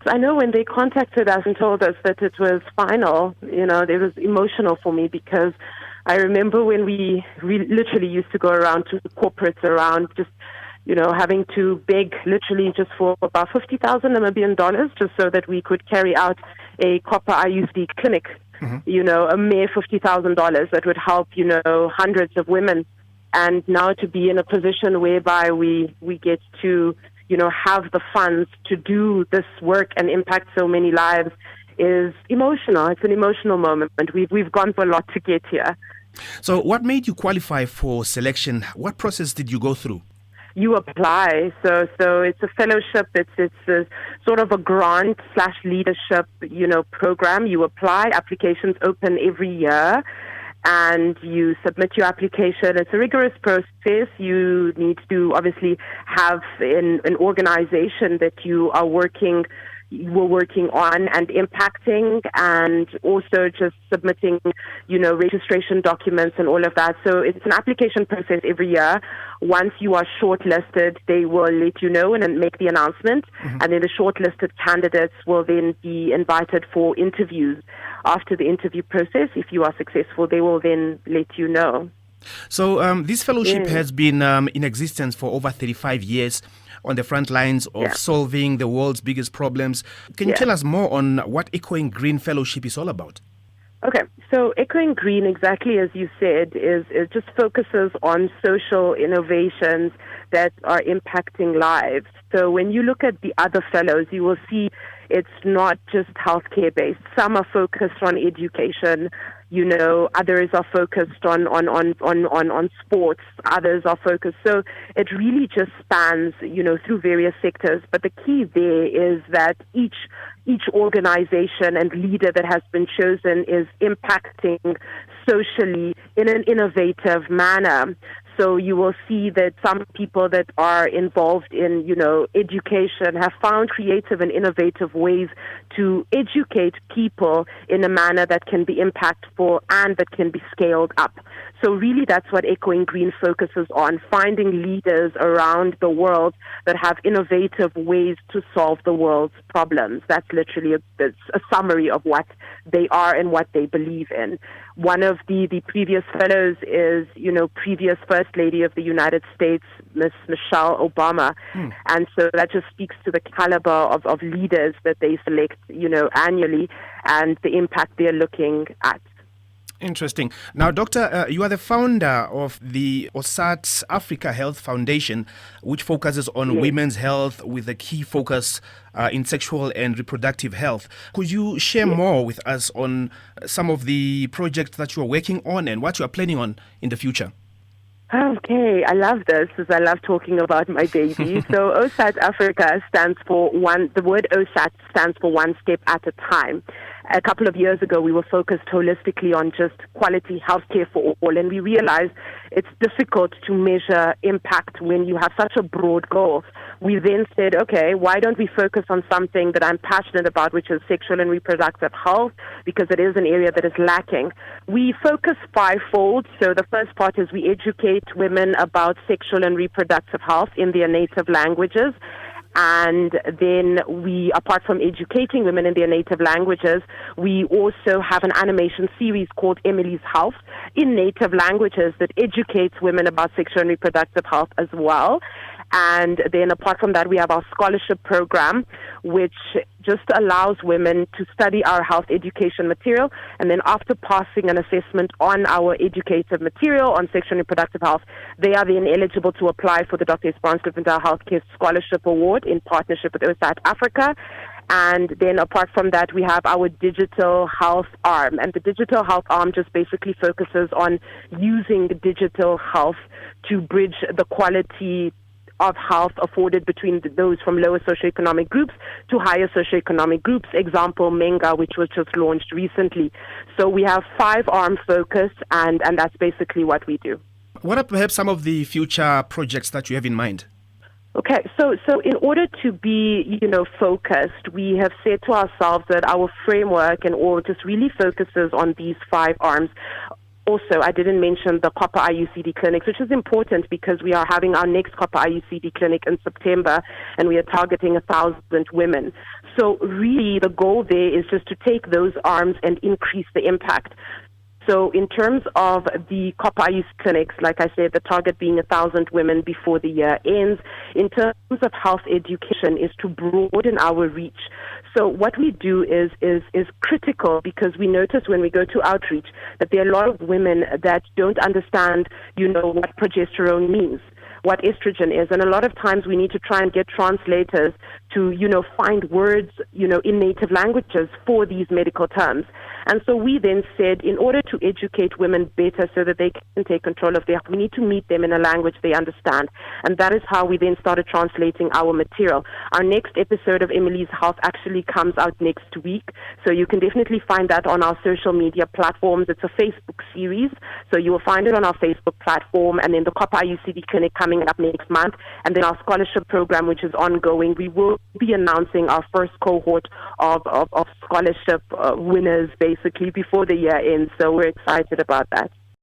I know when they contacted us and told us that it was final, it was emotional for me because I remember when we literally used to go around to corporates around just, having to beg literally just for about 50,000 Namibian dollars just so that we could carry out a copper IUD clinic, a mere $50,000 that would help, hundreds of women. And now to be in a position whereby we get to, have the funds to do this work and impact so many lives is emotional. It's an emotional moment. We've gone for a lot to get here. So what made you qualify for selection? What process did you go through? You apply. So it's a fellowship. It's a sort of a grant/leadership, program. You apply. Applications open every year. And you submit your application. It's a rigorous process. You need to obviously have an organization that you are working on and impacting, and also just submitting, registration documents and all of that. So it's an application process every year. Once you are shortlisted, they will let you know and then make the announcement. And then the shortlisted candidates will then be invited for interviews. After the interview process, if you are successful, they will then let you know. So this fellowship has been in existence for over 35 years on the front lines of solving the world's biggest problems. Can you tell us more on what Echoing Green Fellowship is all about? Okay, so Echoing Green, exactly as you said, it just focuses on social innovations that are impacting lives. So when you look at the other fellows, you will see it's not just healthcare based. Some are focused on education, others are focused on sports, others are focused. So it really just spans, through various sectors. But the key there is that each organization and leader that has been chosen is impacting socially in an innovative manner. So you will see that some people that are involved in, education have found creative and innovative ways to educate people in a manner that can be impactful and that can be scaled up. So really that's what Echoing Green focuses on, finding leaders around the world that have innovative ways to solve the world's problems. That's literally a summary of what they are and what they believe in. One of the previous fellows is, previous First Lady of the United States, Miss Michelle Obama. And so that just speaks to the caliber of leaders that they select, annually and the impact they're looking at. Interesting. Now, Doctor, you are the founder of the OSAAT Africa Health Foundation, which focuses on women's health with a key focus in sexual and reproductive health. Could you share more with us on some of the projects that you are working on and what you are planning on in the future? Okay, I love this because I love talking about my baby. So OSAT Africa stands for the word OSAT stands for one step at a time. A couple of years ago, we were focused holistically on just quality healthcare for all, and we realized it's difficult to measure impact when you have such a broad goal. We then said, okay, why don't we focus on something that I'm passionate about, which is sexual and reproductive health, because it is an area that is lacking. We focus fivefold. So the first part is we educate women about sexual and reproductive health in their native languages. And then we, apart from educating women in their native languages, we also have an animation series called Emily's Health in native languages that educates women about sexual and reproductive health as well. And then apart from that, we have our scholarship program, which just allows women to study our health education material. And then after passing an assessment on our educative material on sexual and reproductive health, they are then eligible to apply for the Dr. Esperance Luvindao Healthcare Scholarship Award in partnership with OSAAT Africa. And then apart from that, we have our digital health arm. And the digital health arm just basically focuses on using digital health to bridge the quality of health afforded between those from lower socioeconomic groups to higher socioeconomic groups. Example, Menga, which was just launched recently. So we have 5-arm focus, and that's basically what we do. What are perhaps some of the future projects that you have in mind? Okay, so in order to be, focused, we have said to ourselves that our framework and all just really focuses on these 5 arms. also, I didn't mention the copper IUCD clinics, which is important because we are having our next copper IUCD clinic in September, and we are targeting 1,000 women. So really, the goal there is just to take those arms and increase the impact. So in terms of the copper IUCD clinics, like I said, the target being 1,000 women before the year ends. In terms of health education is to broaden our reach. So what we do is critical, because we notice when we go to outreach that there are a lot of women that don't understand, what progesterone means, what estrogen is. And a lot of times we need to try and get translators to, find words, in native languages for these medical terms. And so we then said, in order to educate women better so that they can take control of their health, we need to meet them in a language they understand. And that is how we then started translating our material. Our next episode of Emily's Health actually comes out next week. So you can definitely find that on our social media platforms. It's a Facebook series. So you will find it on our Facebook platform, and then the Copper IUCD Clinic coming up next month. And then our scholarship program, which is ongoing. We will be announcing our first cohort of scholarship winners, basically, before the year ends. So we're excited about that.